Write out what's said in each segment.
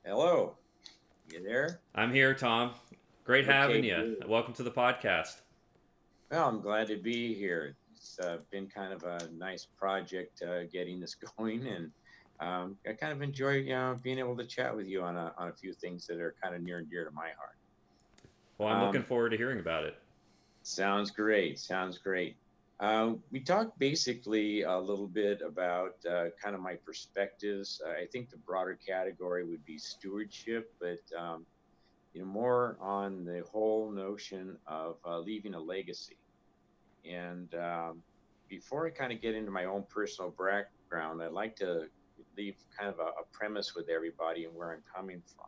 Hello, you there? I'm here, Tom. Great having Okay, you. good. Welcome to the podcast. Well, I'm glad to be here. It's been kind of a nice project getting this going, and I kind of enjoy being able to chat with you on a few things that are kind of near and dear to my heart. Well, I'm looking Um, forward to hearing about it. Sounds great. Sounds great. We talked basically a little bit about kind of my perspectives. I think the broader category would be stewardship, but more on the whole notion of leaving a legacy. And before I kind of get into my own personal background, I'd like to leave kind of a premise with everybody and where I'm coming from.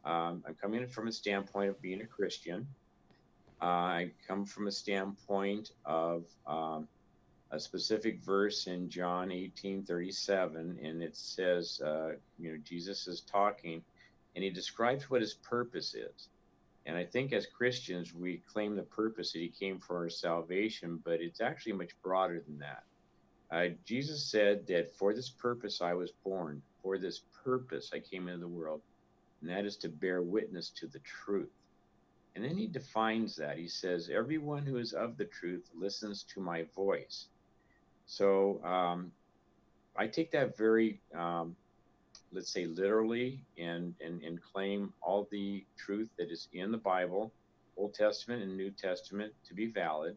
I'm coming from a standpoint of being a Christian. I come from a standpoint of a specific verse in John 18:37, and it says, Jesus is talking, and he describes what his purpose is. And I think as Christians, we claim the purpose that he came for our salvation, but it's actually much broader than that. Jesus said that for this purpose I was born, for this purpose I came into the world, and that is to bear witness to the truth. And then he defines that. He says, everyone who is of the truth listens to my voice. So I take that very, let's say, literally and claim all the truth that is in the Bible, Old Testament and New Testament, to be valid.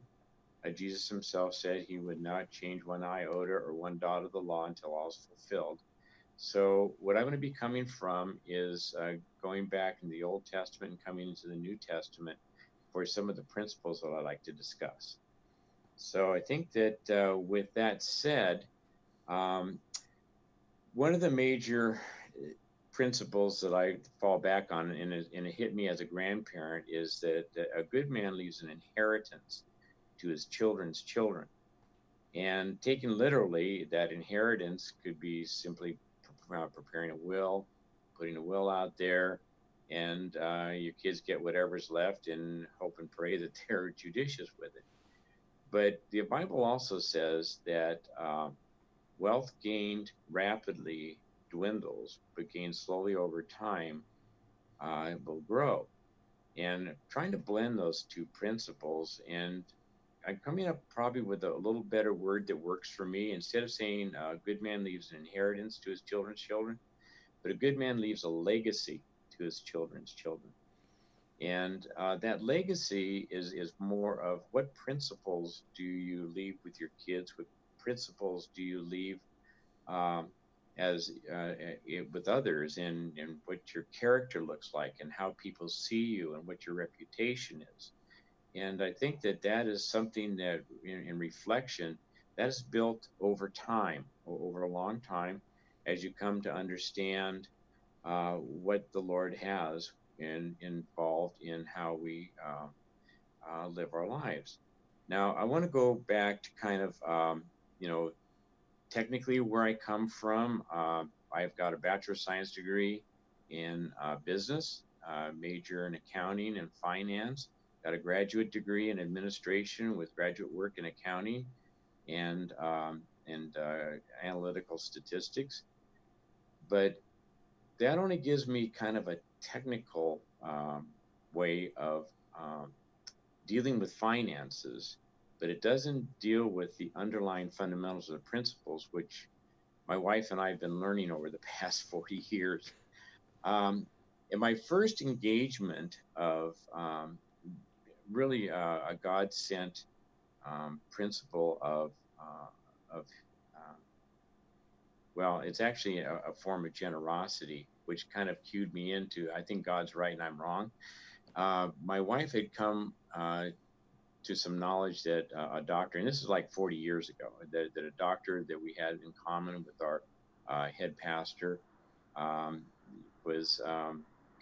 Jesus himself said he would not change one iota or one dot of the law until all is fulfilled. So, what I'm going to be coming from is going back in the Old Testament and coming into the New Testament for some of the principles that I like to discuss. So, I think that with that said, um, one of the major principles that I fall back on, and it hit me as a grandparent, is that a good man leaves an inheritance to his children's children. And taken literally, that inheritance could be simply preparing a will, putting a will out there, and your kids get whatever's left and hope and pray that they're judicious with it. But the Bible also says that wealth gained rapidly dwindles, but gained slowly over time will grow. And trying to blend those two principles, and I'm coming up probably with a little better word that works for me. Instead of saying a good man leaves an inheritance to his children's children, but a good man leaves a legacy to his children's children. And that legacy is more of what principles do you leave with your kids? What principles do you leave um, as with others, and what your character looks like, and how people see you, and what your reputation is? And I think that that is something that, in reflection, that is built over time, over a long time, as you come to understand what the Lord has involved in how we live our lives. Now, I want to go back to kind of, you know, technically where I come from. I've got a Bachelor of Science degree in business, major in accounting and finance. Got a graduate degree in administration with graduate work in accounting and analytical statistics. But that only gives me kind of a technical way of dealing with finances, but it doesn't deal with the underlying fundamentals of the principles, which my wife and I have been learning over the past 40 years. Um, in my first engagement of really a God sent principle of um, well, it's actually a form of generosity, which kind of cued me into I think God's right and I'm wrong. My wife had come to some knowledge that a doctor, and this is like 40 years ago, that a doctor that we had in common with our head pastor um, was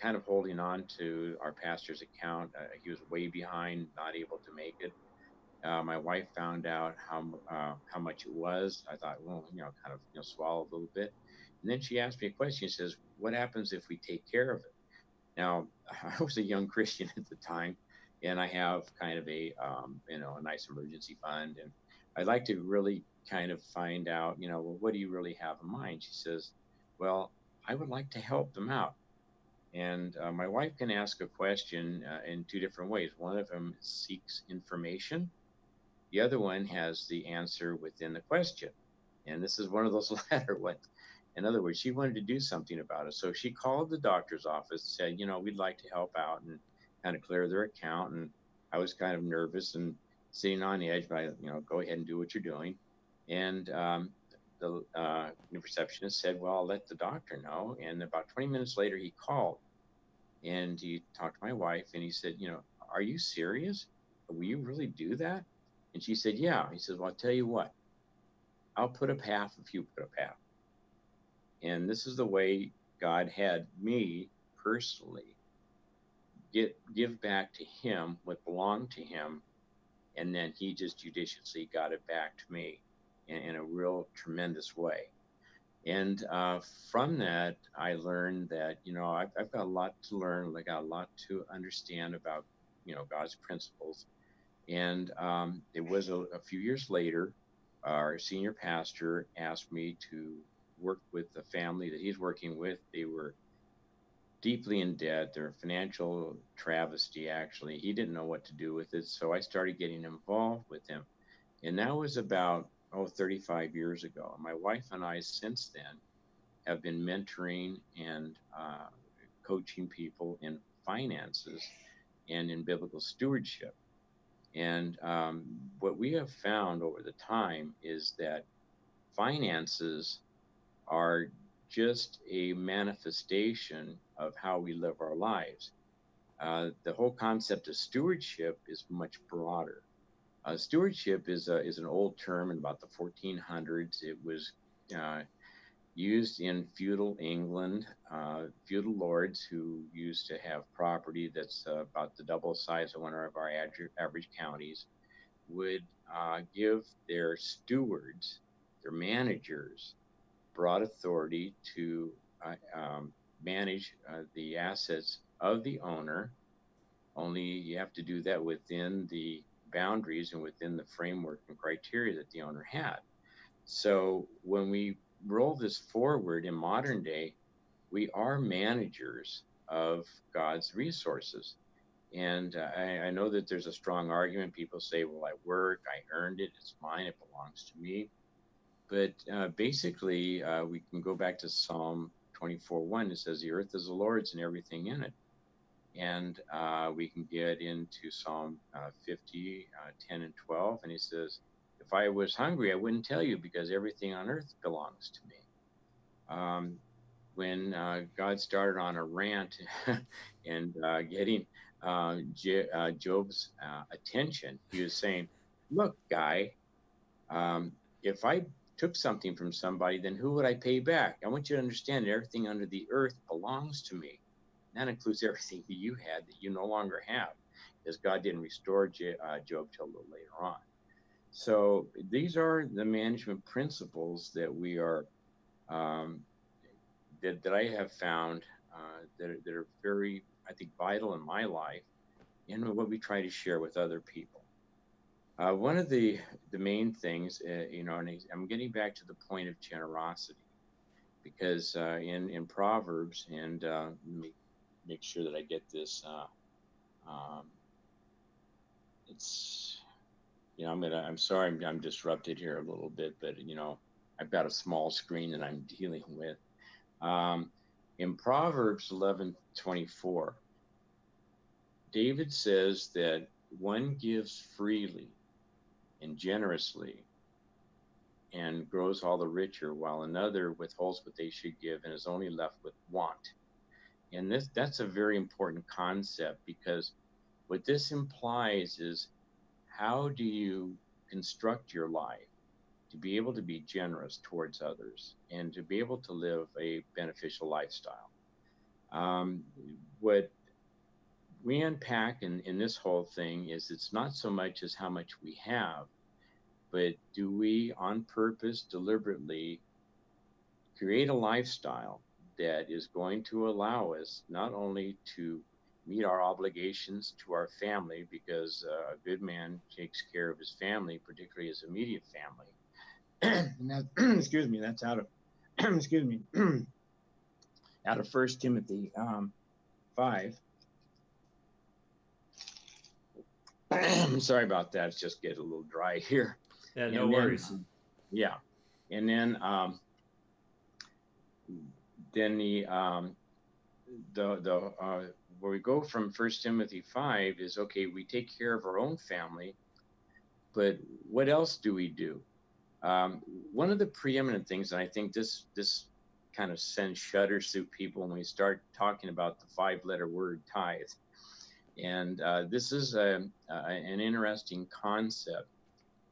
kind of holding on to our pastor's account. He was way behind, not able to make it. My wife found out how much it was. I thought, well, kind of swallow a little bit, and then she asked me a question. She says, "What happens if we take care of it?" Now, I was a young Christian at the time, and I have kind of a nice emergency fund, and I'd like to really kind of find out, well, what do you really have in mind? She says, "Well, I would like to help them out." And my wife can ask a question in two different ways. One of them seeks information. The other one has the answer within the question. And this is one of those latter ones. In other words, she wanted to do something about it. So she called the doctor's office, said, we'd like to help out and kind of clear their account. And I was kind of nervous and sitting on the edge, but go ahead and do what you're doing. And the receptionist said, well, I'll let the doctor know. And about 20 minutes later, he called and he talked to my wife and he said, are you serious? Will you really do that? And she said, yeah. He says, well, I'll tell you what, I'll put up half if you put up half. And this is the way God had me personally give back to him what belonged to him. And then he just judiciously got it back to me in a real tremendous way. And from that, I learned that, I've got a lot to learn. I got a lot to understand about, God's principles. And it was a few years later, our senior pastor asked me to work with the family that he's working with. They were deeply in debt. They're a financial travesty, actually. He didn't know what to do with it. So I started getting involved with him. And that was about, 35 years ago. My wife and I, since then, have been mentoring and coaching people in finances and in biblical stewardship. And what we have found over the time is that finances are just a manifestation of how we live our lives. The whole concept of stewardship is much broader. Stewardship is an old term in about the 1400s. It was uh, used in feudal England. Feudal lords who used to have property that's about the double size of one of our average counties would give their stewards, their managers, broad authority to manage the assets of the owner. Only you have to do that within the boundaries and within the framework and criteria that the owner had. So when we roll this forward in modern day, we are managers of God's resources. And I know that there's a strong argument. People say, well, I work, I earned it, it's mine, it belongs to me. But basically, we can go back to Psalm 24:1. It says, the earth is the Lord's and everything in it. And we can get into Psalm 50, 10 and 12. And he says, if I was hungry, I wouldn't tell you because everything on earth belongs to me. When God started on a rant and getting Job's attention, he was saying, look, guy, if I took something from somebody, then who would I pay back? I want you to understand that everything under the earth belongs to me. And that includes everything that you had that you no longer have, because God didn't restore Job till a little later on. So these are the management principles that we are um, that I have found that are very, I think, vital in my life and what we try to share with other people. One of the main things, and I'm getting back to the point of generosity because in Proverbs, and let me make sure that I get this. Um, it's I'm sorry I'm disrupted here a little bit, but I've got a small screen that I'm dealing with. Um, in Proverbs 11:24, David says that one gives freely and generously and grows all the richer, while another withholds what they should give and is only left with want. And that's a very important concept because what this implies is how do you construct your life to be able to be generous towards others and to be able to live a beneficial lifestyle. Um, what we unpack in this whole thing is it's not so much as how much we have, but do we on purpose, deliberately create a lifestyle that is going to allow us not only to meet our obligations to our family, because a good man takes care of his family, particularly his immediate family. And that, excuse me, that's out of, excuse me, out of First Timothy. 5. Sorry about that. It's just getting a little dry here. Yeah, no And then, worries. yeah. And then the where we go from First Timothy 5 is, okay, we take care of our own family, but what else do we do? One of the preeminent things, and I think this kind of sends shudders through people when we start talking about the 5-letter word tithe, and this is an interesting concept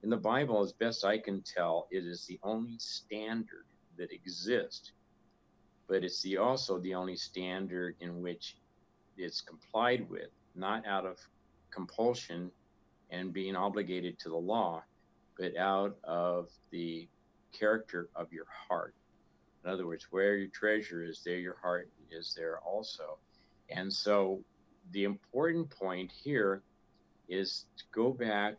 in the Bible. As best I can tell, it is the only standard that exists, but it's also the only standard in which it's complied with, not out of compulsion and being obligated to the law, but out of the character of your heart. In other words, where your treasure is, there your heart is there also. And so the important point here is to go back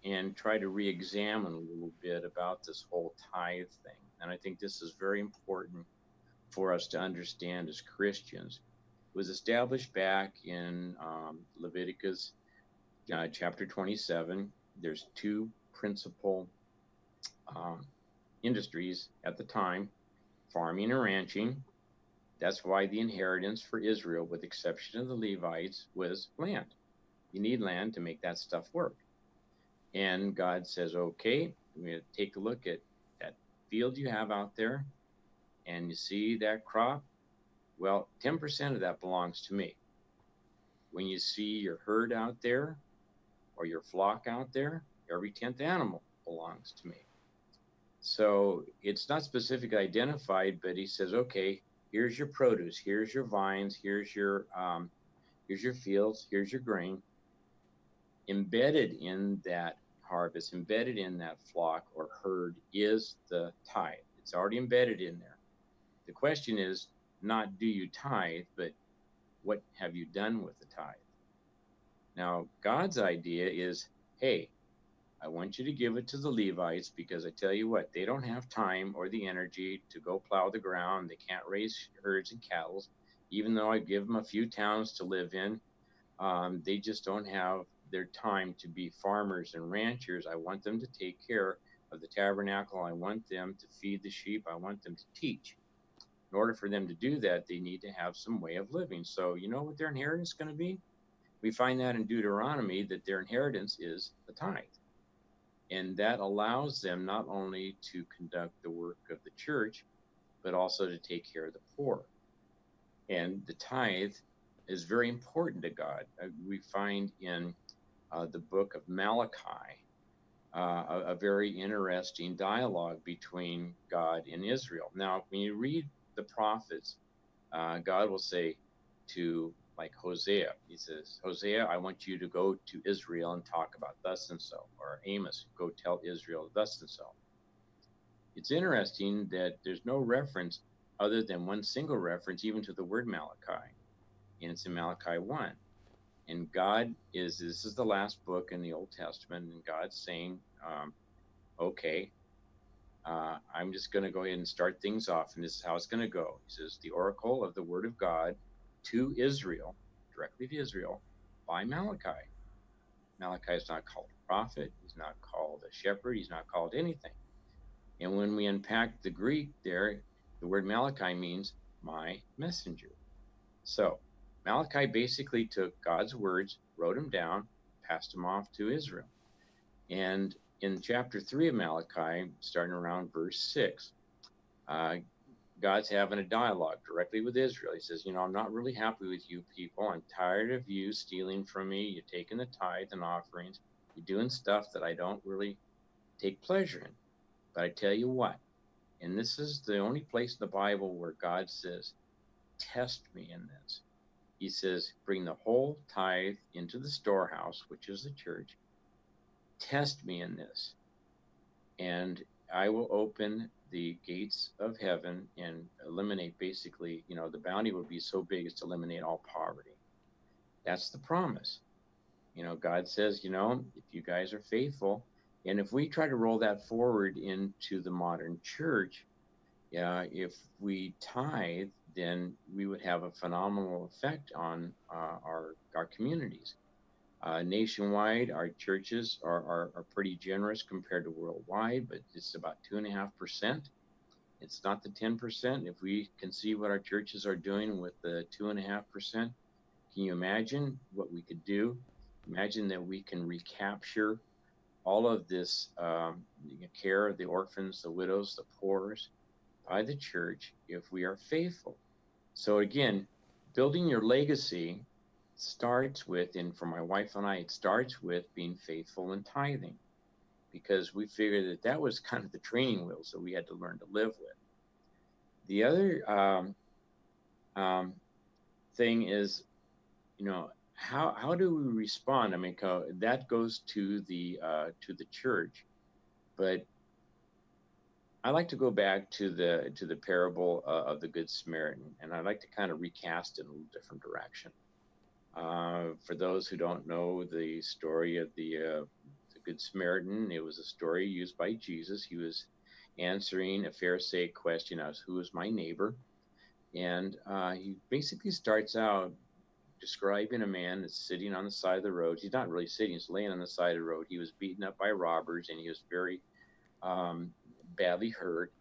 and try to re-examine a little bit about this whole tithe thing. And I think this is very important for us to understand as Christians. It was established back in Leviticus chapter 27. There's two principal um, industries at the time: farming and ranching. That's why the inheritance for Israel, with the exception of the Levites, was land. You need land to make that stuff work. And God says, okay, we're going to take a look at that field you have out there, and you see that crop. Well, 10% of that belongs to me. When you see your herd out there or your flock out there, every 10th animal belongs to me. So it's not specifically identified, but he says, okay, here's your produce, here's your vines, here's your fields, here's your grain. Embedded in that harvest, embedded in that flock or herd, is the tithe. It's already embedded in there. The question is not do you tithe, but what have you done with the tithe? Now, God's idea is, hey, I want you to give it to the Levites, because I tell you what, they don't have time or the energy to go plow the ground. They can't raise herds and cattle. Even though I give them a few towns to live in, they just don't have their time to be farmers and ranchers. I want them to take care of the tabernacle. I want them to feed the sheep. I want them to teach. In order for them to do that, they need to have some way of living. So you know what their inheritance is going to be? We find that in Deuteronomy, that their inheritance is the tithe. And that allows them not only to conduct the work of the church, but also to take care of the poor. And the tithe is very important to God. We find in the book of Malachi a very interesting dialogue between God and Israel. Now, when you read the prophets, God will say to, like, Hosea, he says, Hosea, I want you to go to Israel and talk about thus and so. Or Amos, go tell Israel thus and so. It's interesting that there's no reference, other than one single reference, even to the word Malachi. And it's in Malachi 1. And this is the last book in the Old Testament, and God's saying, okay, I'm just going to go ahead and start things off, and this is how it's going to go. He says, the oracle of the word of God to Israel, directly to Israel, by Malachi. Malachi is not called a prophet. He's not called a shepherd. He's not called anything. And when we unpack the Greek there, the word Malachi means my messenger. So Malachi basically took God's words, wrote them down, passed them off to Israel. And in chapter 3 of Malachi, starting around verse 6, God's having a dialogue directly with Israel. He says, I'm not really happy with you people. I'm tired of you stealing from me. You're taking the tithe and offerings. You're doing stuff that I don't really take pleasure in. But I tell you what, and this is the only place in the Bible where God says, test me in this. He says, bring the whole tithe into the storehouse, which is the church. Test me in this, and I will open the gates of heaven and eliminate, basically, the bounty would be so big as to eliminate all poverty. That's the promise. God says, if you guys are faithful, and if we try to roll that forward into the modern church, Yeah, if we tithe, then we would have a phenomenal effect on our communities. Nationwide, our churches are pretty generous compared to worldwide, but it's about 2.5%. It's not the 10%. If we can see what our churches are doing with the 2.5%, can you imagine what we could do? Imagine that we can recapture all of this care of the orphans, the widows, the poor by the church if we are faithful. So again, building your legacy starts with, and for my wife and I, it starts with being faithful in tithing, because we figured that that was kind of the training wheels that we had to learn to live with. The other um, thing is, how do we respond? I mean, that goes to the church, but I like to go back to the parable of the Good Samaritan, and I like to kind of recast it in a little different direction. For those who don't know the story of the Good Samaritan, it was a story used by Jesus. He was answering a Pharisaic question as who is my neighbor? And he basically starts out describing a man that's sitting on the side of the road. He's not really sitting, he's laying on the side of the road. He was beaten up by robbers and he was very um, badly hurt.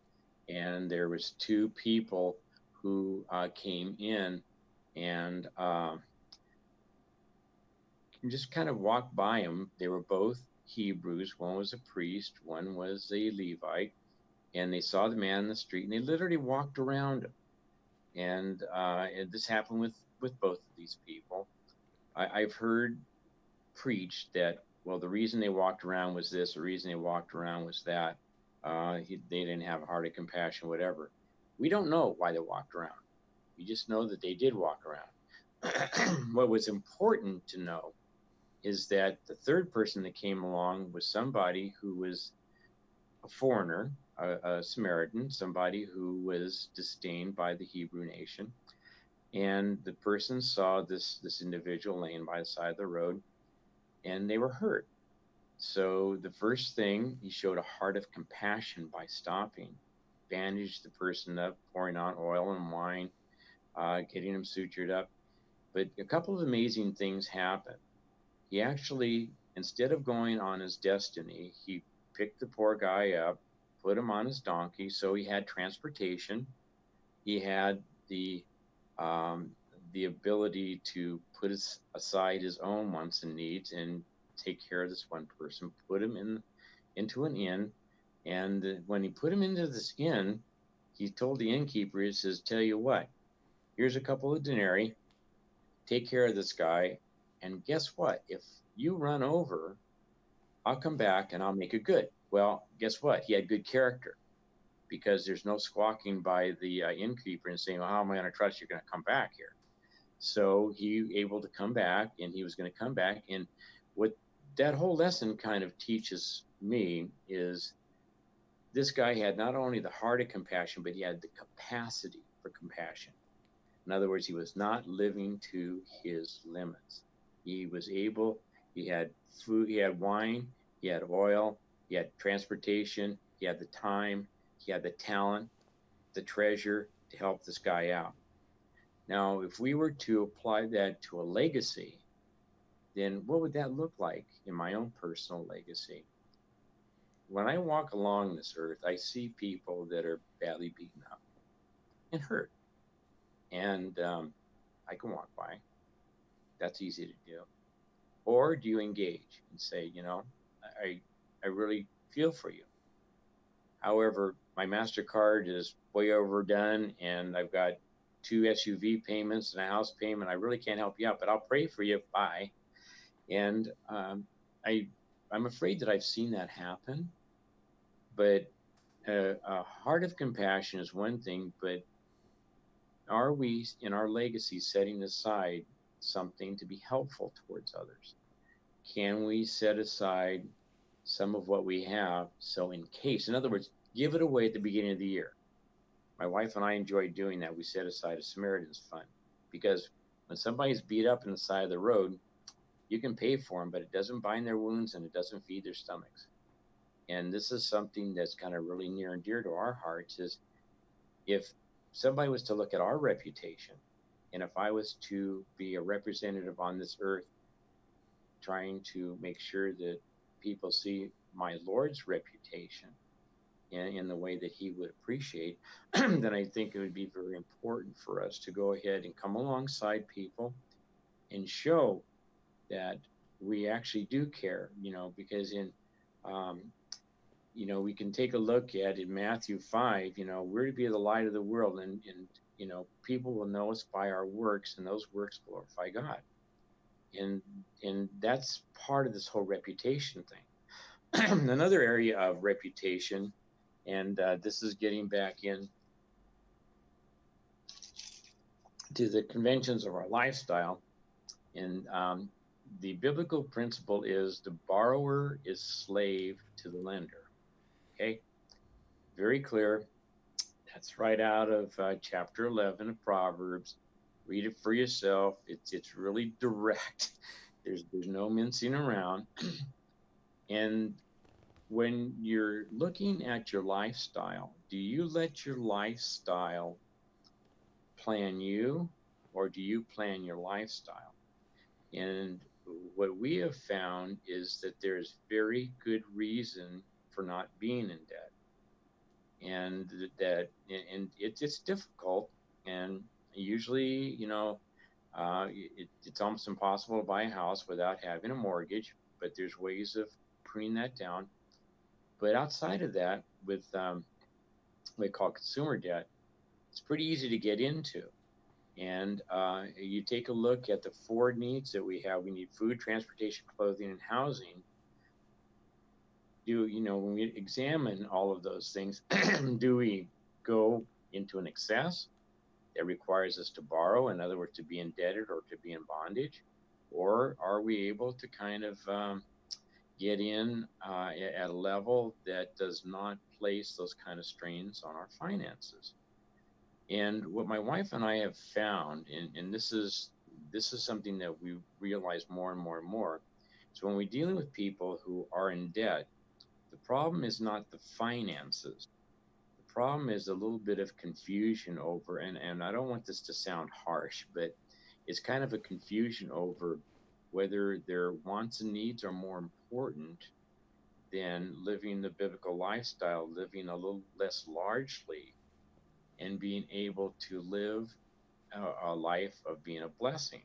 And there was two people who came in and just kind of walked by him. They were both Hebrews. One was a priest, one was a Levite. And they saw the man in the street and they literally walked around him. And this happened with both of these people. I've heard preached that, well, the reason they walked around was this, the reason they walked around was that. They didn't have a heart of compassion, whatever. We don't know why they walked around. We just know that they did walk around. What was important to know is that the third person that came along was somebody who was a foreigner, a Samaritan, somebody who was disdained by the Hebrew nation. And the person saw this individual laying by the side of the road, and they were hurt. So the first thing, he showed a heart of compassion by stopping, bandaged the person up, pouring on oil and wine, getting him sutured up. But a couple of amazing things happened. He actually, instead of going on his destiny, he picked the poor guy up, put him on his donkey, so he had transportation. He had um, the ability to put aside his own wants and needs and take care of this one person, put him into an inn. And when he put him into this inn, he told the innkeeper, he says, tell you what, here's a couple of denarii, take care of this guy. And guess what? If you run over, I'll come back and I'll make it good. Well, guess what? He had good character because there's no squawking by the innkeeper and saying, well, how am I going to trust you're going to come back here? So he able to come back, and he was going to come back. And what that whole lesson kind of teaches me is this guy had not only the heart of compassion, but he had the capacity for compassion. In other words, he was not living to his limits. He was able, he had food, he had wine, he had oil, he had transportation, he had the time, he had the talent, the treasure to help this guy out. Now, if we were to apply that to a legacy, then what would that look like in my own personal legacy? When I walk along this earth, I see people that are badly beaten up and hurt. And I can walk by. That's easy to do. Or do you engage and say, I, I really feel for you. However, my MasterCard is way overdone and I've got two SUV payments and a house payment. I really can't help you out, but I'll pray for you. Bye. And I, I'm afraid that I've seen that happen. But a heart of compassion is one thing, but are we in our legacy setting aside something to be helpful towards others? Can we set aside some of what we have so in case, in other words, give it away at the beginning of the year? My wife and I enjoy doing that. We set aside a Samaritan's fund because when somebody's beat up in the side of the road, you can pay for them, but it doesn't bind their wounds and it doesn't feed their stomachs. And this is something that's kind of really near and dear to our hearts is if somebody was to look at our reputation, and if I was to be a representative on this earth, trying to make sure that people see my Lord's reputation in the way that he would appreciate, then I think it would be very important for us to go ahead and come alongside people and show that we actually do care, because um, we can take a look at in Matthew 5, we're to be the light of the world, and people will know us by our works, and those works glorify God. And and that's part of this whole reputation thing. Another area of reputation, and this is getting back in to the conventions of our lifestyle. And the biblical principle is the borrower is slave to the lender. Okay, very clear. That's right out of chapter 11 of Proverbs. Read it for yourself. It's really direct. There's no mincing around. And when you're looking at your lifestyle, do you let your lifestyle plan you, or do you plan your lifestyle? And what we have found is that there's very good reason for not being in debt, and that and it's difficult, and usually, it's almost impossible to buy a house without having a mortgage, but there's ways of putting that down. But outside of that, with what we call consumer debt, it's pretty easy to get into. And you take a look at the four needs that we have. We need food, transportation, clothing, and housing. When we examine all of those things, do we go into an excess that requires us to borrow, in other words, to be indebted or to be in bondage? Or are we able to kind of get in at a level that does not place those kind of strains on our finances? And what my wife and I have found, and this is something that we realize more and more and more, so when we're dealing with people who are in debt, the problem is not the finances. The problem is a little bit of confusion over, and I don't want this to sound harsh, but it's kind of a confusion over whether their wants and needs are more important than living the biblical lifestyle, living a little less largely, and being able to live a life of being a blessing.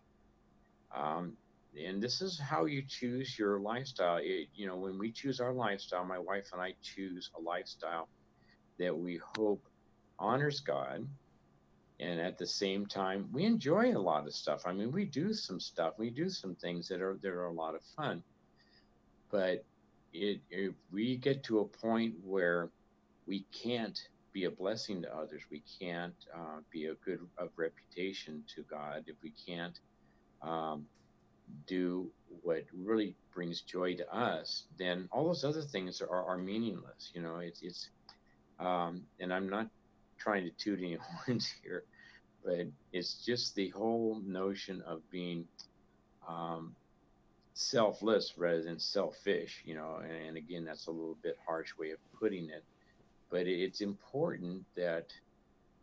Um, and this is how you choose your lifestyle. When we choose our lifestyle, my wife and I choose a lifestyle that we hope honors God. And at the same time, we enjoy a lot of stuff. I mean, we do some stuff, we do some things that are a lot of fun. But if we get to a point where we can't be a blessing to others, we can't be a good of reputation to God, if we can't um, do what really brings joy to us, then all those other things are meaningless. And I'm not trying to toot any horns here, but it's just the whole notion of being um, selfless rather than selfish. And again, that's a little bit harsh way of putting it, but it's important that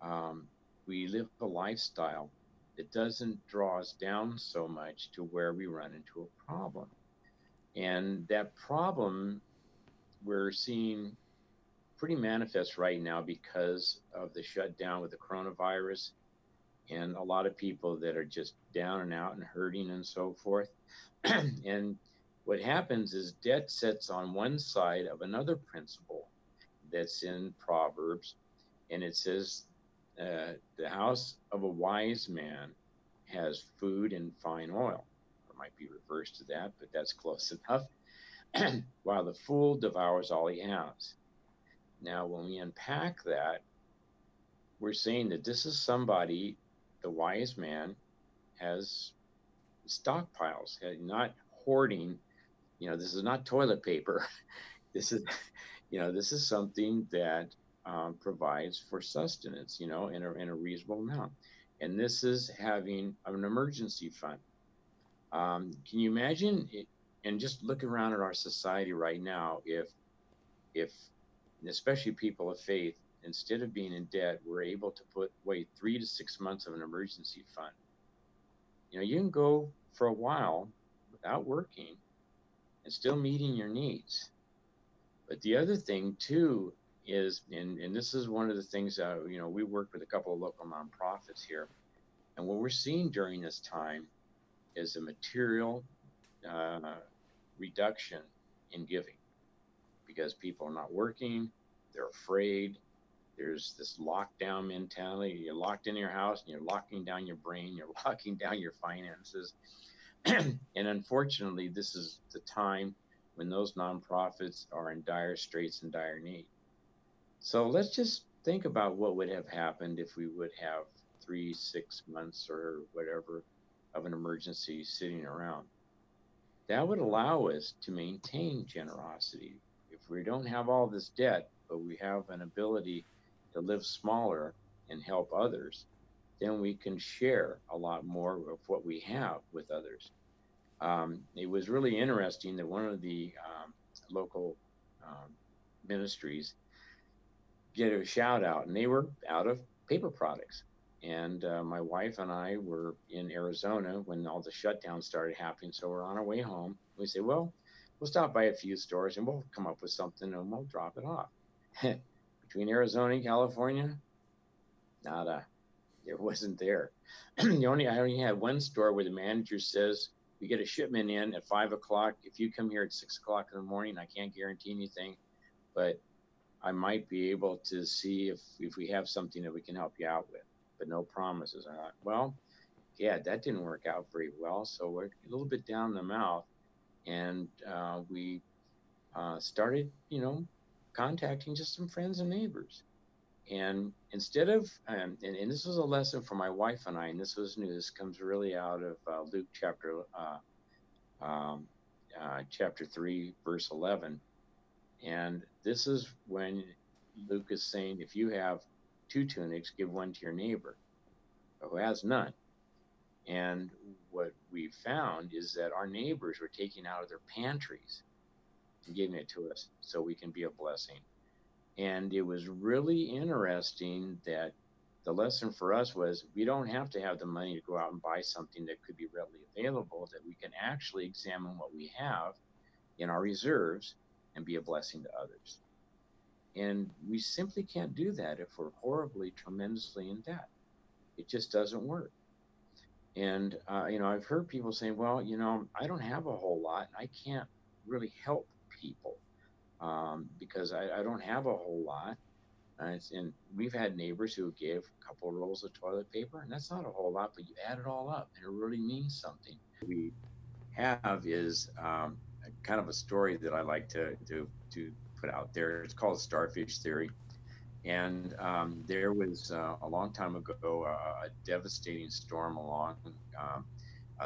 um, we live a lifestyle that doesn't draw us down so much to where we run into a problem. And that problem we're seeing pretty manifest right now because of the shutdown with the coronavirus, and a lot of people that are just down and out and hurting and so forth. And what happens is debt sits on one side of another principle that's in Proverbs, and it says, the house of a wise man has food and fine oil. Or it might be reversed to that, but that's close enough. While the fool devours all he has. Now, when we unpack that, we're saying that this is somebody, the wise man, has stockpiles, not hoarding. This is not toilet paper. This is, this is something that provides for sustenance, in a reasonable amount. And this is having an emergency fund. Can you imagine it? And just look around at our society right now, if especially people of faith, instead of being in debt, we're able to put away 3 to 6 months of an emergency fund. You can go for a while without working and still meeting your needs. But the other thing too is, and this is one of the things that, we work with a couple of local nonprofits here. And what we're seeing during this time is a material uh, reduction in giving because people are not working, they're afraid. There's this lockdown mentality. You're locked in your house and you're locking down your brain, you're locking down your finances. And unfortunately, this is the time when those nonprofits are in dire straits and dire need. So let's just think about what would have happened if we would have 3, 6 months or whatever of an emergency sitting around. That would allow us to maintain generosity. If we don't have all this debt, but we have an ability to live smaller and help others, then we can share a lot more of what we have with others. It was really interesting that one of the local um, ministries get a shout out, and they were out of paper products. And my wife and I were in Arizona when all the shutdowns started happening. So we're on our way home. We say, well, we'll stop by a few stores and we'll come up with something and we'll drop it off. Between Arizona and California, nada. It wasn't there. I only had one store where the manager says, we get a shipment in at 5 o'clock. If you come here at 6 o'clock in the morning, I can't guarantee anything, but I might be able to see if we have something that we can help you out with, but no promises. I thought, well, yeah, that didn't work out very well. So we're a little bit down the mouth, and we started, contacting just some friends and neighbors. And instead of, and this was a lesson for my wife and I, and this was new. This comes really out of Luke um, chapter 3, verse 11. And this is when Luke is saying, if you have two tunics, give one to your neighbor who has none. And what we found is that our neighbors were taking out of their pantries and giving it to us so we can be a blessing. And it was really interesting that the lesson for us was we don't have to have the money to go out and buy something that could be readily available, that we can actually examine what we have in our reserves and be a blessing to others. And we simply can't do that if we're horribly, tremendously in debt. It just doesn't work. And, I've heard people saying, well, I don't have a whole lot and I can't really help people because I don't have a whole lot. And we've had neighbors who gave a couple of rolls of toilet paper, and that's not a whole lot, but you add it all up and it really means something. We have is kind of a story that I like to put out there. It's called Starfish theory. And there was a long time ago a devastating storm along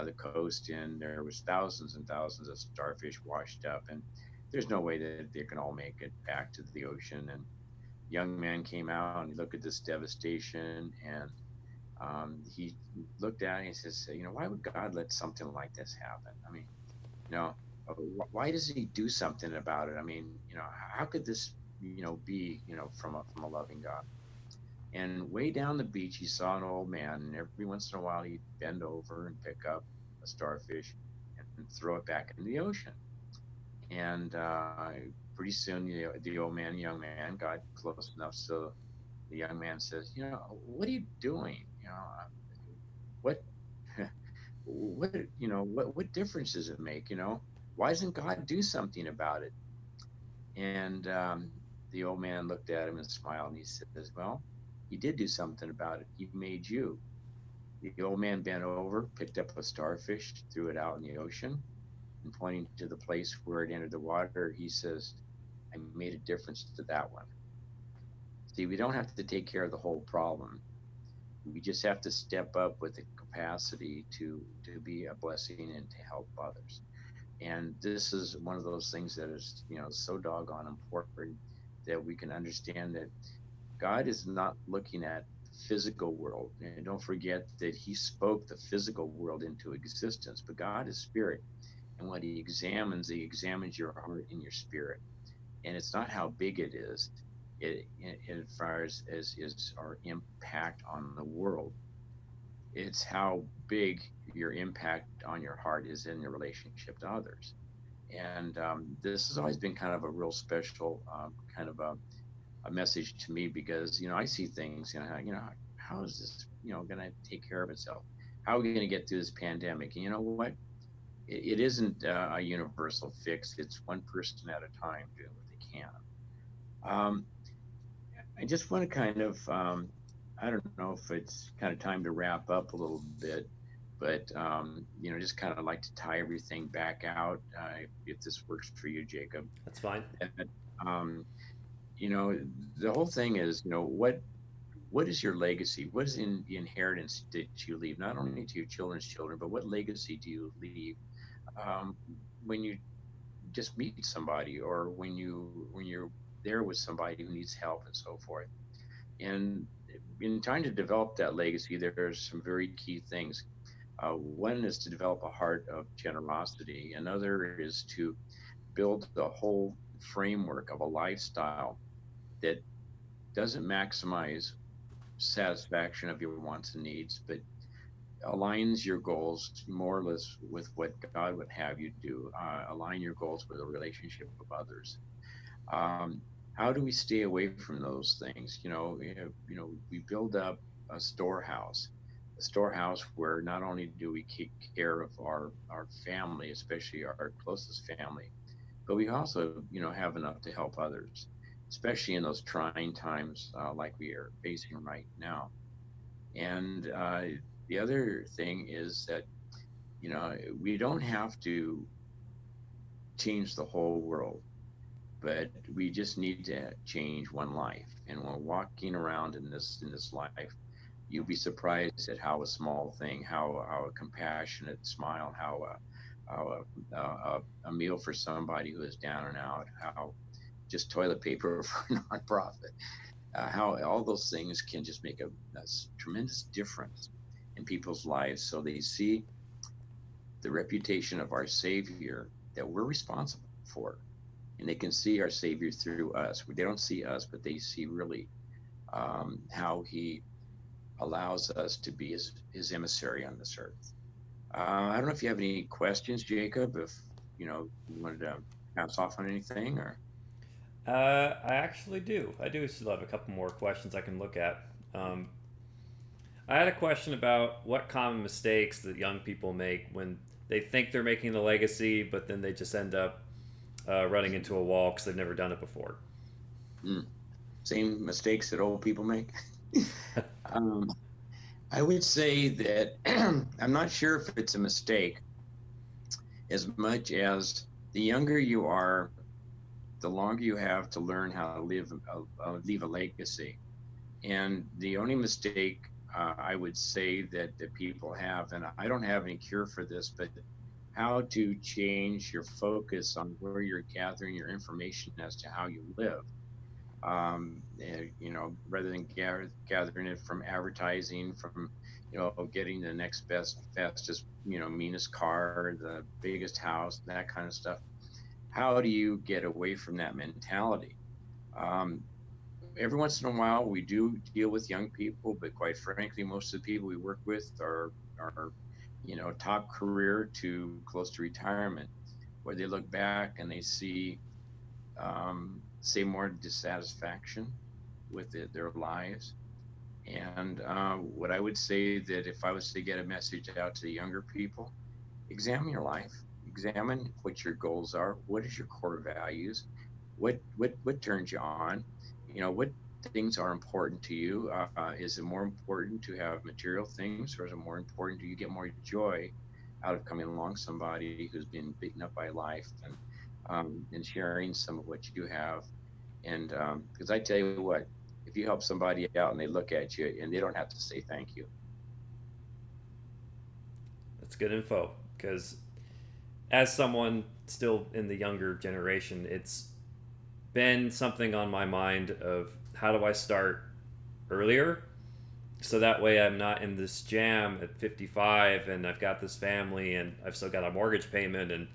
the coast, and there was thousands and thousands of starfish washed up, and there's no way that they can all make it back to the ocean. And a young man came out and he looked at this devastation, and he looked at it and he says, why would God let something like this happen? I mean, you know, why does he do something about it? I mean, how could this, be, from a loving God? And way down the beach, he saw an old man, and every once in a while he'd bend over and pick up a starfish and throw it back into the ocean. And pretty soon, the old man, young man, got close enough so the young man says, what are you doing? What, what difference does it make? Why doesn't God do something about it? And the old man looked at him and smiled, and he says, well, he did do something about it. He made you. The old man bent over, picked up a starfish, threw it out in the ocean, and pointing to the place where it entered the water, he says, I made a difference to that one. See, we don't have to take care of the whole problem. We just have to step up with the capacity to be a blessing and to help others. And this is one of those things that is, so doggone important, that we can understand that God is not looking at the physical world. And don't forget that he spoke the physical world into existence, but God is spirit. And what he examines your heart and your spirit. And it's not how big it is. as far as is our impact on the world. It's how big your impact on your heart is in your relationship to others. And this has always been kind of a real special kind of a message to me because I see things. How is this going to take care of itself? How are we going to get through this pandemic? And you know what? It isn't a universal fix. It's one person at a time doing what they can. I just want to kind of, I don't know if it's kind of time to wrap up a little bit, but just kind of like to tie everything back out. If this works for you, Jacob, That's fine. that um, you know, the whole thing is, what is your legacy? What is in the inheritance that you leave, not only to your children's children, but what legacy do you leave um, when you just meet somebody, or when you're there with somebody who needs help and so forth. And in trying to develop that legacy, there's some very key things. One is to develop a heart of generosity. Another is to build a whole framework of a lifestyle that doesn't maximize satisfaction of your wants and needs, but aligns your goals more or less with what God would have you do. Align your goals with a relationship with others. Um, how do we stay away from those things? We build up a storehouse where not only do we take care of our family, especially our closest family, but we also have enough to help others, especially in those trying times like we are facing right now. And the other thing is that we don't have to change the whole world, but we just need to change one life. And when walking around in this life, you'll be surprised at how a small thing, how a compassionate smile, how a meal for somebody who is down and out, how just toilet paper for a nonprofit, how all those things can just make a tremendous difference in people's lives. So they see the reputation of our Savior that we're responsible for, and they can see our Savior through us. They don't see us, but they see really how He allows us to be His emissary on this earth. I don't know if you have any questions, Jacob. If you wanted to pass off on anything, or I actually do. I do still have a couple more questions I can look at. Um, I had a question about what common mistakes that young people make when they think they're making the legacy, but then they just end up running into a wall because they've never done it before. mm, same mistakes that old people make. um, I would say that I'm not sure if it's a mistake as much as the younger you are, the longer you have to learn how to leave a legacy. And the only mistake I would say that people have, and I don't have any cure for this, but how to change your focus on where you're gathering your information as to how you live. Rather than gathering it from advertising, from getting the next best, fastest, meanest car, the biggest house, that kind of stuff. How do you get away from that mentality? Um, every once in a while, we do deal with young people, but quite frankly, most of the people we work with are top career to close to retirement, where they look back and they see say more dissatisfaction with their lives. And what I would say that if I was to get a message out to the younger people, examine your life, examine what your goals are, what is your core values, what turns you on, what things are important to you. Is it more important to have material things, or is it more important, do you get more joy out of coming along somebody who's been beaten up by life, and sharing some of what you have? And because I tell you what, if you help somebody out and they look at you and they don't have to say thank you. That's good info because as someone still in the younger generation, it's been something on my mind of how do I start earlier so that way I'm not in this jam at 55 and I've got this family and I've still got a mortgage payment and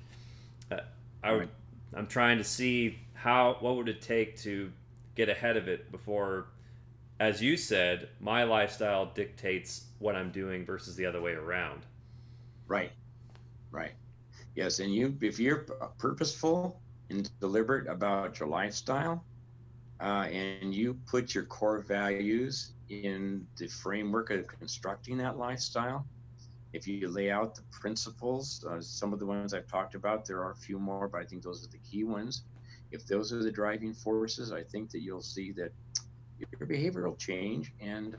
uh, I, Right. I'm trying to see how what would it take to get ahead of it before, as you said, my lifestyle dictates what I'm doing versus the other way around. Right, right. Yes, and if you're purposeful and deliberate about your lifestyle, and you put your core values in the framework of constructing that lifestyle, if you lay out the principles, some of the ones I've talked about, there are a few more, but I think those are the key ones. If those are the driving forces, I think that you'll see that your behavior will change, and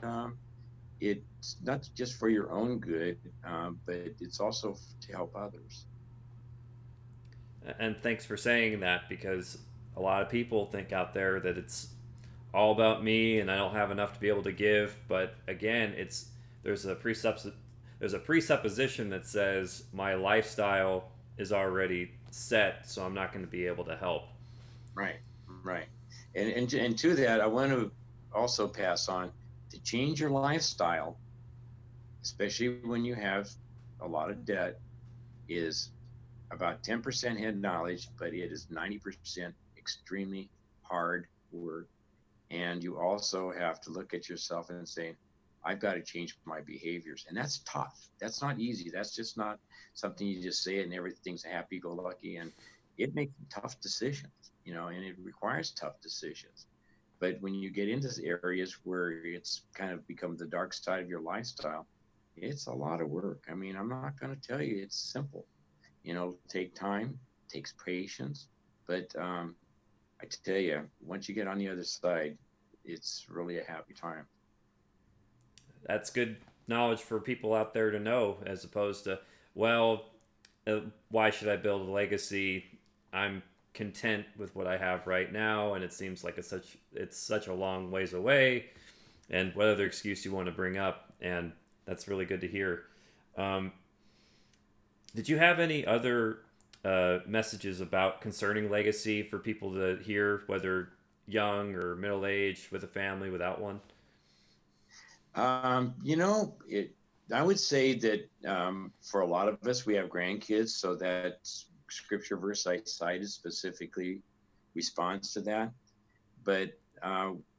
it's not just for your own good, but it's also to help others. And thanks for saying that, because a lot of people think out there that it's all about me and I don't have enough to be able to give. But again, it's there's a there's a presupposition that says my lifestyle is already set, so I'm not going to be able to help. Right, right. And to that, I want to also pass on to change your lifestyle, especially when you have a lot of debt, is about 10% head knowledge, but it is 90% extremely hard work. And you also have to look at yourself and say, I've got to change my behaviors. And that's tough. That's not easy. That's just not something you just say and everything's happy go lucky. And it makes tough decisions, and it requires tough decisions. But when you get into areas where it's kind of become the dark side of your lifestyle, it's a lot of work. I mean, I'm not going to tell you it's simple. Take time, takes patience, but I tell you, once you get on the other side, it's really a happy time. That's good knowledge for people out there to know, as opposed to, well, why should I build a legacy? I'm content with what I have right now, and it seems like it's such a long ways away, and what other excuse you want to bring up, and that's really good to hear. Um, did you have any other messages about concerning legacy for people to hear, whether young or middle aged, with a family, without one? I would say that for a lot of us, we have grandkids, so that scripture verse I cited specifically responds to that. But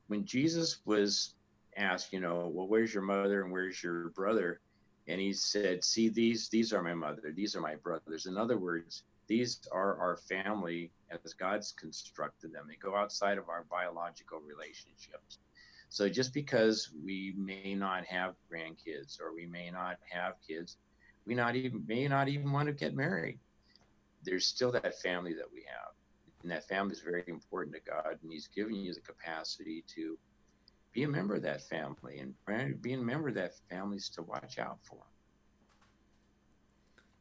when Jesus was asked, well, where's your mother and where's your brother? And he said, see, these are my mother, these are my brothers. In other words, these are our family as God's constructed them. They go outside of our biological relationships. So just because we may not have grandkids or we may not have kids, we not even may not even want to get married. There's still that family that we have. And that family is very important to God. And He's given you the capacity to be a member of that family. And being a member of that family is to watch out for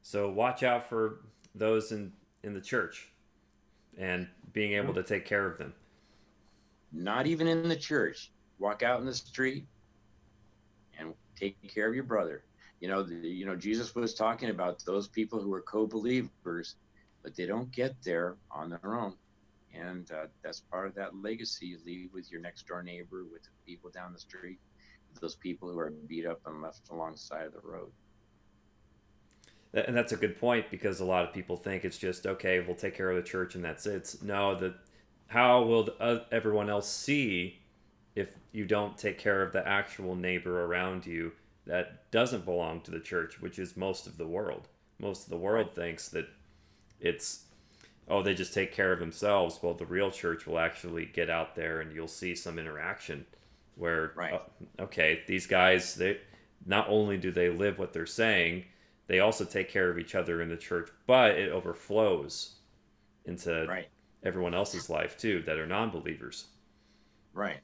So watch out for those in the church and being able them. to take care of them. Not even in the church. Walk out in the street and take care of your brother. Jesus was talking about those people who are co-believers, but they don't get there on their own. And that's part of that legacy you leave with your next door neighbor, with the people down the street, with those people who are beat up and left alongside of the road. And that's a good point, because a lot of people think it's just okay. We'll take care of the church and that's it. It's, no, that how will everyone else see if you don't take care of the actual neighbor around you that doesn't belong to the church, which is most of the world. Most of the Right, world thinks that it's, oh, they just take care of themselves. Well, the real church will actually get out there and you'll see some interaction where, right, okay, these guys, they not only do they live what they're saying, they also take care of each other in the church, but it overflows into right, everyone else's life too that are non-believers. right.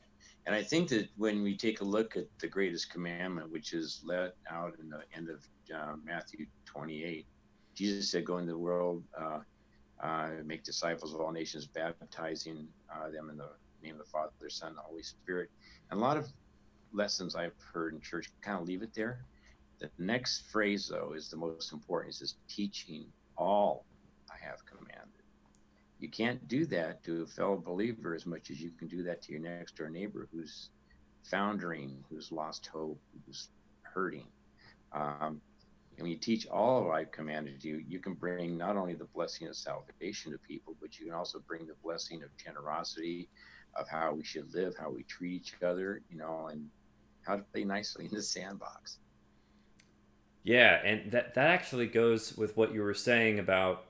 And I think that when we take a look at the greatest commandment, which is let out in the end of Matthew 28, Jesus said, "Go into the world, make disciples of all nations, baptizing them in the name of the Father, Son, and the Holy Spirit." And a lot of lessons I've heard in church kind of leave it there. The next phrase, though, is the most important. It says, "Teaching all I have commanded." You can't do that to a fellow believer as much as you can do that to your next door neighbor who's foundering, who's lost hope, who's hurting. Um, and when you teach all I've commanded you, you can bring not only the blessing of salvation to people, but you can also bring the blessing of generosity, of how we should live, how we treat each other, and how to play nicely in the sandbox. Yeah, and that actually goes with what you were saying about,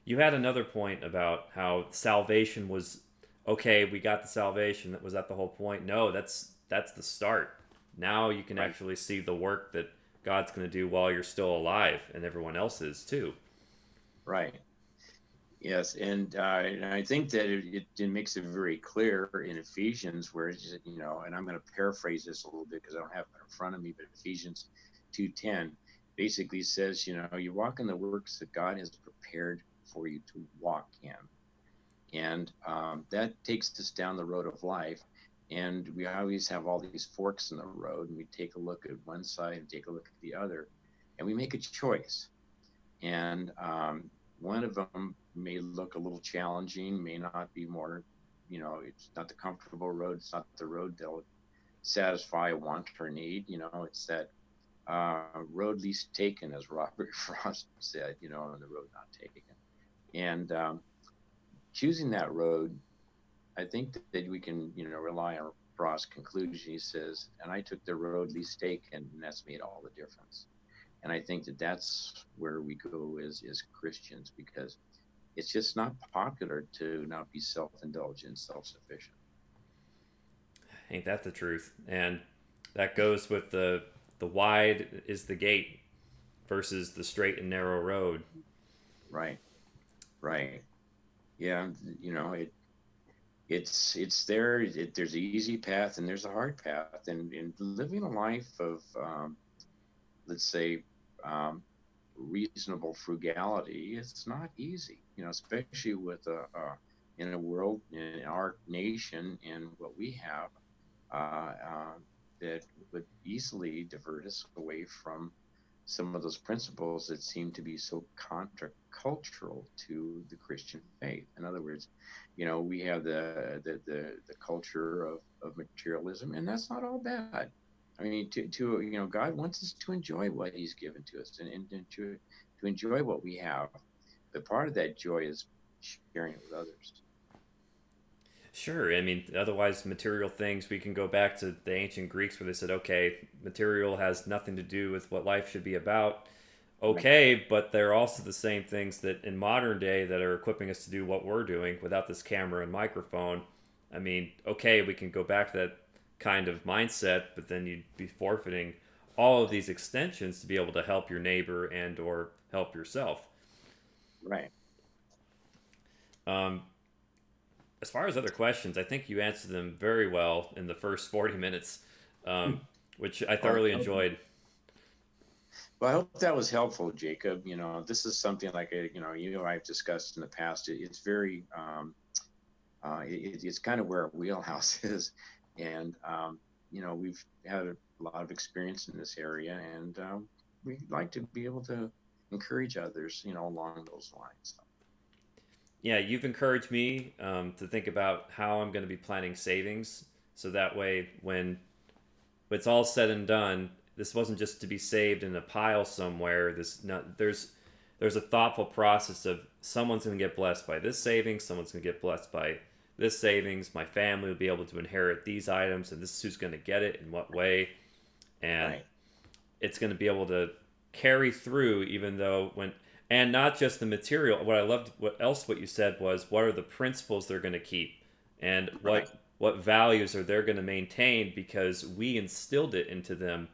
you had another point about how salvation was okay, we got the salvation, that was that the whole point? No, that's the start. Now you can Right, actually see the work that God's going to do while you're still alive, and everyone else is too. right. Yes, and I think that it makes it very clear in Ephesians where it's, and I'm going to paraphrase this a little bit because I don't have it in front of me, but Ephesians 2:10 basically says, you walk in the works that God has prepared for you to walk in, and that takes us down the road of life. And we always have all these forks in the road, and we take a look at one side and take a look at the other, and we make a choice. And one of them may look a little challenging, may not be more, it's not the comfortable road, it's not the road that'll satisfy a want or need. It's that road least taken, as Robert Frost said, and the road not taken. And choosing that road, I think that we can, rely on Frost's conclusion. He says, and I took the road least taken, and that's made all the difference. And I think that that's where we go as Christians, because it's just not popular to not be self-indulgent, self-sufficient. Ain't that the truth? And that goes with the wide is the gate versus the straight and narrow road. Right, right. Yeah, it's there. There's an easy path and there's a hard path, and living a life of let's say reasonable frugality, it's not easy. Especially with in a world in our nation and what we have uh, uh, that would easily divert us away from some of those principles that seem to be so countercultural to the Christian faith. In other words, we have the culture of materialism, and that's not all bad. I mean, to God wants us to enjoy what He's given to us, and to enjoy what we have. But part of that joy is sharing it with others. Sure. I mean, otherwise, material things, we can go back to the ancient Greeks where they said, okay, material has nothing to do with what life should be about. Right, Okay, but they're also the same things that in modern day that are equipping us to do what we're doing without this camera and microphone. I mean, okay, we can go back to that kind of mindset, but then you'd be forfeiting all of these extensions to be able to help your neighbor and or help yourself. right. Um, as far as other questions, I think you answered them very well in the first 40 minutes, um, which I Well, thoroughly enjoyed. Well, I hope that was helpful, Jacob. This is something like I've discussed in the past. It's very, it's kind of where our wheelhouse is, and we've had a lot of experience in this area, and we'd like to be able to encourage others, along those lines. So, Yeah, you've encouraged me to think about how I'm going to be planning savings. So that way, when it's all said and done, this wasn't just to be saved in a pile somewhere. There's a thoughtful process of someone's going to get blessed by this savings, someone's going to get blessed by this savings. My family will be able to inherit these items, and this is who's going to get it in what way, and right, it's going to be able to carry through even though when, and not just the material. What I loved what you said was what are the principles they're going to keep, and right, what values are they going to maintain because we instilled it into them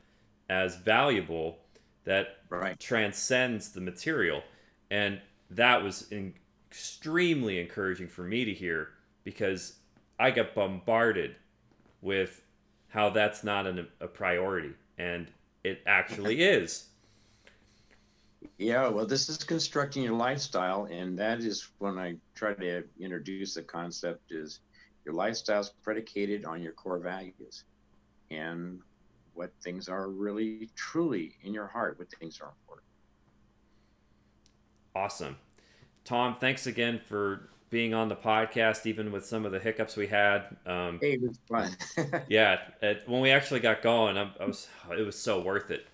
as valuable that right. transcends the material. And that was extremely encouraging for me to hear because I got bombarded with how that's not a priority, and it actually is. Yeah, well, this is constructing your lifestyle, and that is when I try to introduce the concept is your lifestyle is predicated on your core values and what things are really truly in your heart, what things are important. Awesome. Tom, thanks again for being on the podcast, even with some of the hiccups we had. Hey, it was fun. Yeah, when we actually got going, it was so worth it.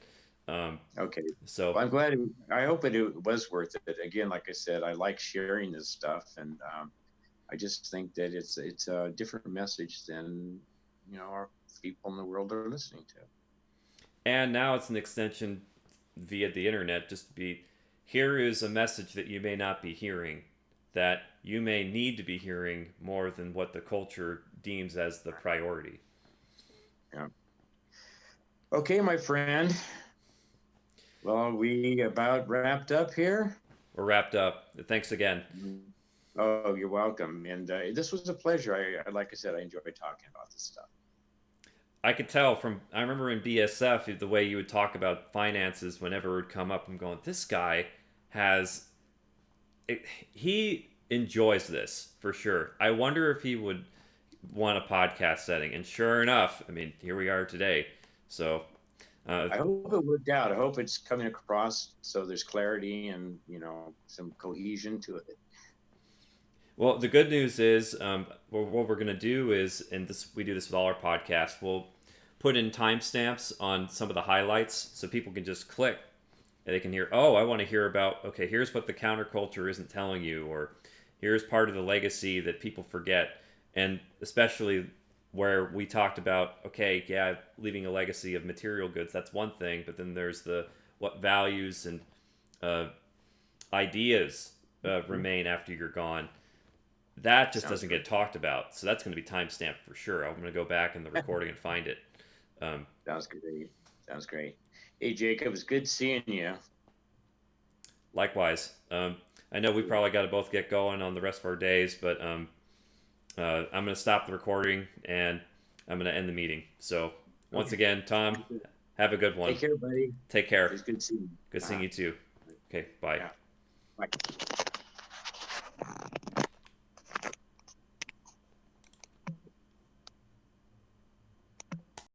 Um, Okay. so, Well, I'm glad. I hope it was worth it. Again, like I said, I like sharing this stuff, and I just think that it's a different message than our people in the world are listening to. And now it's an extension via the internet, just to be, here is a message that you may not be hearing, that you may need to be hearing more than what the culture deems as the priority. Yeah. Okay, my friend. Well, we about wrapped up here. We're wrapped up. Thanks again. Oh, you're welcome. And this was a pleasure. Like I said, I enjoyed talking about this stuff. I could tell from, I remember in BSF the way you would talk about finances whenever it would come up. I'm going, this guy has he enjoys this for sure. I wonder if he would want a podcast setting. And sure enough, I mean, here we are today. So I hope it worked out. I hope it's coming across so there's clarity and some cohesion to it. well, the good news is, what we're going to do is, and this we do this with all our podcasts, we'll put in timestamps on some of the highlights so people can just click and they can hear, oh, I want to hear about, okay, here's what the counterculture isn't telling you, or here's part of the legacy that people forget. And especially where we talked about, okay, yeah, leaving a legacy of material goods, that's one thing, but then there's the what values and uh, ideas remain after you're gone. That just Sounds doesn't great. get talked about. So that's going to be timestamped for sure. I'm going to go back in the recording and find it. Sounds great. Sounds great. Hey, Jacob, it's good seeing you. Likewise. I know we probably got to both get going on the rest of our days, but I'm going to stop the recording and I'm going to end the meeting. So once Okay. again, Tom, have a good one. Take care, buddy. Take care. It's good seeing you. Good seeing you too. Okay, bye. Yeah. Bye.